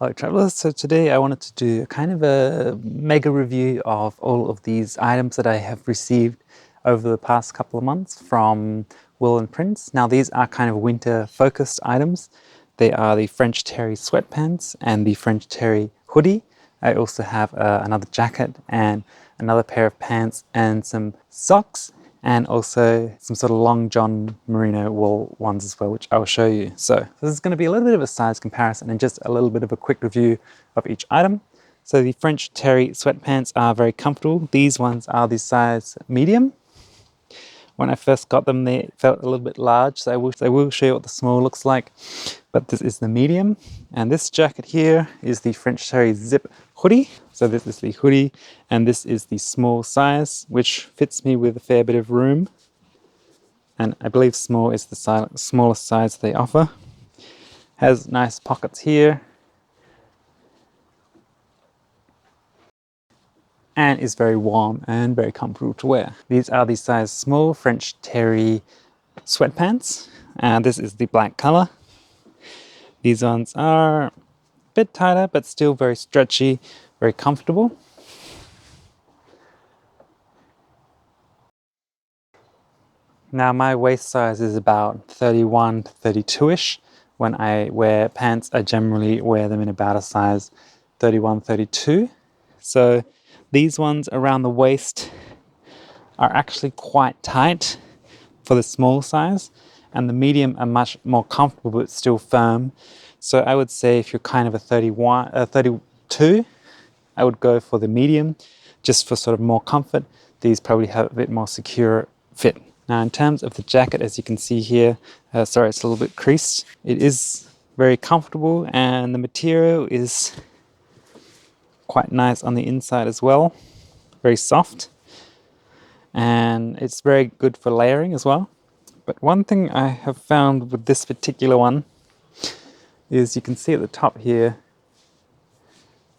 Hello travelers, so today I wanted to do kind of a mega review of all of these items that I have received over the past couple of months from Will and Prince. Now these are kind of winter focused items. They are the French Terry sweatpants and the French Terry hoodie. I also have another jacket and another pair of pants and some socks, and also some sort of long john merino wool ones as well, which I will show you. So this is going to be a little bit of a size comparison and just a little bit of a quick review of each item. So the French Terry sweatpants are very comfortable. These ones are the size medium. When I first got them, they felt a little bit large, so I will show you what the small looks like. But this is the medium. And this jacket here is the French Terry zip hoodie. So this is the hoodie, and this is the small size, which fits me with a fair bit of room. And I believe small is the smallest size they offer. Has nice pockets here. And is very warm and very comfortable to wear. These are the size small French Terry sweatpants, and this is the black color. These ones are a bit tighter but still very stretchy, very comfortable. Now my waist size is about 31 to 32ish. When I wear pants, I generally wear them in about a size 31, 32. So these ones around the waist are actually quite tight for the small size, and the medium are much more comfortable but still firm. So I would say if you're kind of a 32, I would go for the medium just for sort of more comfort. These probably have a bit more secure fit. Now in terms of the jacket, as you can see here, sorry it's a little bit creased. It is very comfortable and the material is quite nice on the inside as well. Very soft. And it's very good for layering as well. But one thing I have found with this particular one is you can see at the top here,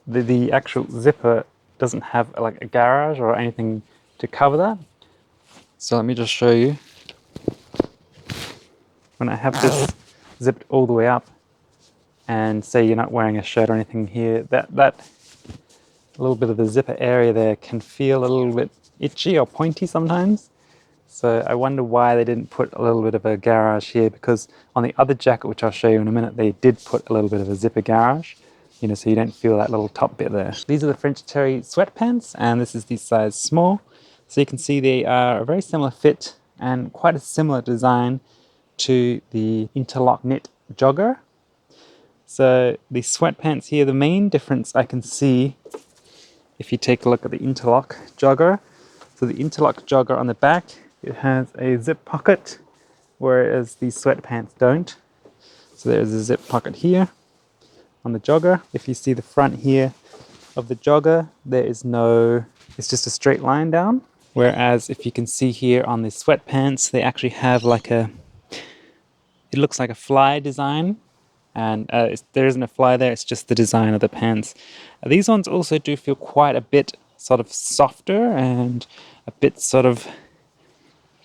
the actual zipper doesn't have like a garage or anything to cover that. So let me just show you. When I have this zipped all the way up, and say you're not wearing a shirt or anything here, that little bit of the zipper area there can feel a little bit itchy or pointy sometimes. So I wonder why they didn't put a little bit of a garage here, because on the other jacket, which I'll show you in a minute, they did put a little bit of a zipper garage, you know, so you don't feel that little top bit there. These are the French Terry sweatpants, and this is the size small. So you can see they are a very similar fit and quite a similar design to the Interlock knit jogger. So the sweatpants here, the main difference I can see if you take a look at the Interlock jogger. So the Interlock jogger on the back, it has a zip pocket, whereas the sweatpants don't. So there's a zip pocket here on the jogger. If you see the front here of the jogger, there is no, it's just a straight line down. Whereas if you can see here on the sweatpants, they actually have like it looks like a fly design. And there isn't a fly there, it's just the design of the pants. These ones also do feel quite a bit sort of softer and a bit sort of,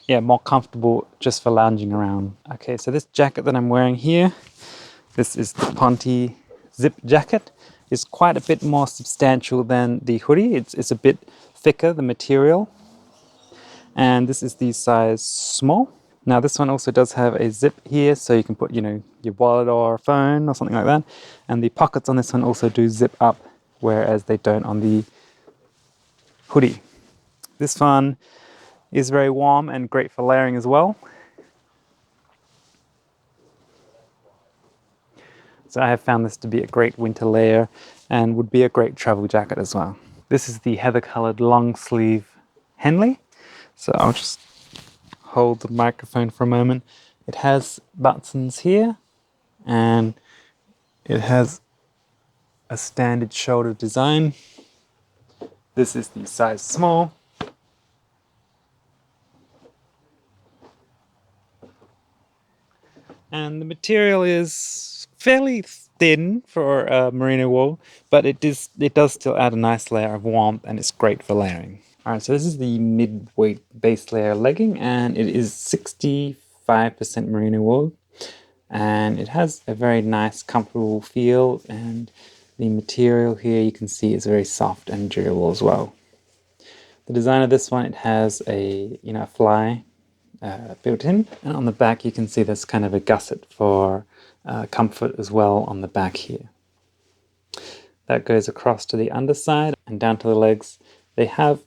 yeah, more comfortable just for lounging around. Okay, so this jacket that I'm wearing here, this is the Ponte zip jacket, is quite a bit more substantial than the hoodie. It's a bit thicker, the material. And this is the size small. Now this one also does have a zip here, so you can put, you know, your wallet or phone or something like that. And the pockets on this one also do zip up, whereas they don't on the hoodie. This one is very warm and great for layering as well. So I have found this to be a great winter layer and would be a great travel jacket as well. This is the heather colored long sleeve Henley. So I'll just hold the microphone for a moment. It has buttons here, and it has a standard shoulder design. This is the size small. And the material is fairly thin for merino wool, but it does still add a nice layer of warmth, and it's great for layering. Alright, so this is the mid-weight base layer legging, and it is 65% merino wool, and it has a very nice comfortable feel, and The material here you can see is very soft and durable as well. The design of this one, it has a fly built in, and on the back you can see there's kind of a gusset for comfort as well on the back here. That goes across to the underside and down to the legs. They have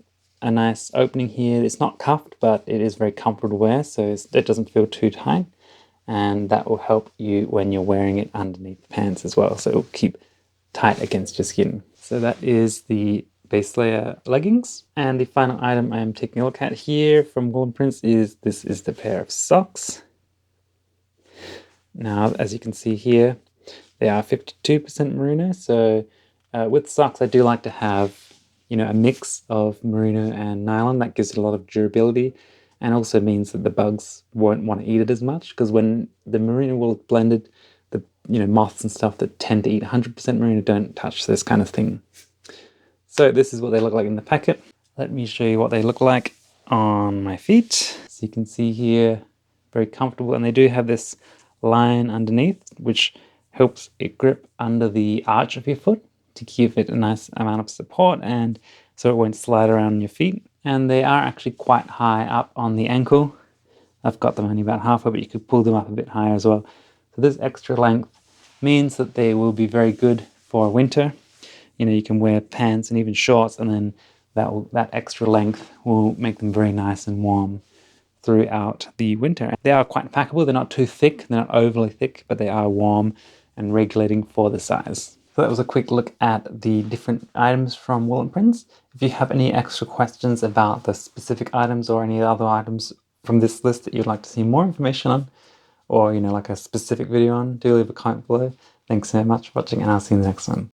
a nice opening here. It's not cuffed, but it is very comfortable to wear, so it doesn't feel too tight, and that will help you when you're wearing it underneath the pants as well, so it will keep tight against your skin. So that is the Baselayer leggings. And the final item I am taking a look at here from Prince is the pair of socks. Now, as you can see here, they are 52% merino. So with socks, I do like to have, a mix of merino and nylon. That gives it a lot of durability, and also means that the bugs won't want to eat it as much, because when the merino wool is blended, the moths and stuff that tend to eat 100% merino don't touch this kind of thing. So this is what they look like in the packet. Let me show you what they look like on my feet. So you can see here, very comfortable, and they do have this line underneath which helps it grip under the arch of your foot to give it a nice amount of support, and so it won't slide around your feet. And they are actually quite high up on the ankle. I've got them only about halfway, but you could pull them up a bit higher as well. So this extra length means that they will be very good for winter. You can wear pants and even shorts, and then that extra length will make them very nice and warm throughout the winter. They are quite packable. They're not too thick, they're not overly thick, but they are warm and regulating for the size. So that was a quick look at the different items from Prince. If you have any extra questions about the specific items or any other items from this list that you'd like to see more information on, or like a specific video on, do leave a comment below. Thanks so much for watching, and I'll see you in the next one.